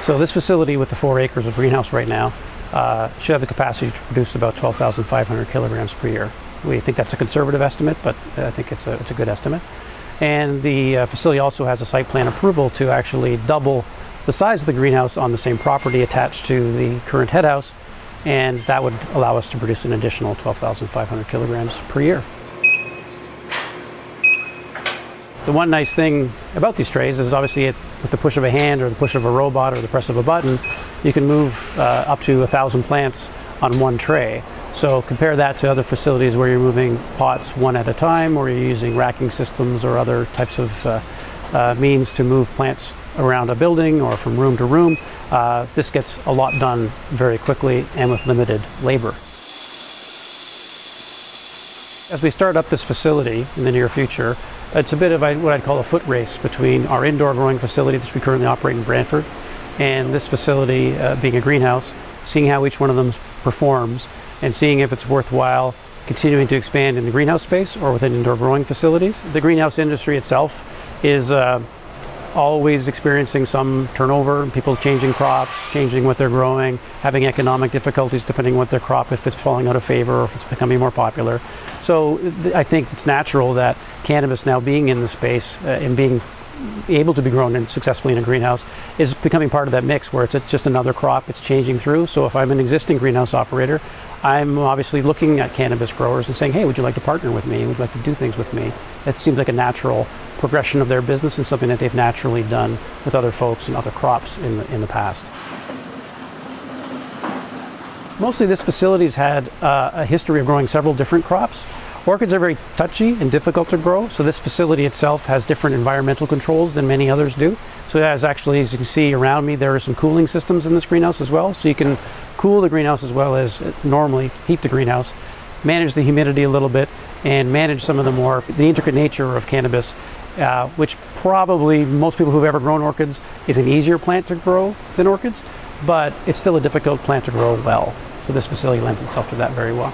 So this facility with the 4 acres of greenhouse right now should have the capacity to produce about 12,500 kilograms per year. We think that's a conservative estimate, but I think it's a good estimate. And the facility also has a site plan approval to actually double the size of the greenhouse on the same property attached to the current head house, and that would allow us to produce an additional 12,500 kilograms per year. The one nice thing about these trays is obviously with the push of a hand or the push of a robot or the press of a button, you can move up to 1,000 plants on one tray. So compare that to other facilities where you're moving pots one at a time, or you're using racking systems or other types of means to move plants around a building or from room to room. This gets a lot done very quickly and with limited labor. As we start up this facility in the near future, it's a bit of what I'd call a foot race between our indoor growing facility that we currently operate in Brantford and this facility being a greenhouse, seeing how each one of them performs and seeing if it's worthwhile continuing to expand in the greenhouse space or within indoor growing facilities. The greenhouse industry itself is always experiencing some turnover, people changing crops, changing what they're growing, having economic difficulties depending on what their crop, if it's falling out of favor or if it's becoming more popular. So I think it's natural that cannabis now being in the space and being able to be grown successfully in a greenhouse is becoming part of that mix where it's just another crop, it's changing through. So if I'm an existing greenhouse operator, I'm obviously looking at cannabis growers and saying, hey, would you like to partner with me? Would you like to do things with me? That seems like a natural progression of their business and something that they've naturally done with other folks and other crops in the past. Mostly this facility's had a history of growing several different crops. Orchids are very touchy and difficult to grow, so this facility itself has different environmental controls than many others do. So it has actually, as you can see around me, there are some cooling systems in this greenhouse as well. So you can cool the greenhouse as well as normally heat the greenhouse, manage the humidity a little bit, and manage some of the intricate nature of cannabis, which probably most people who've ever grown orchids is an easier plant to grow than orchids, but it's still a difficult plant to grow well. So this facility lends itself to that very well.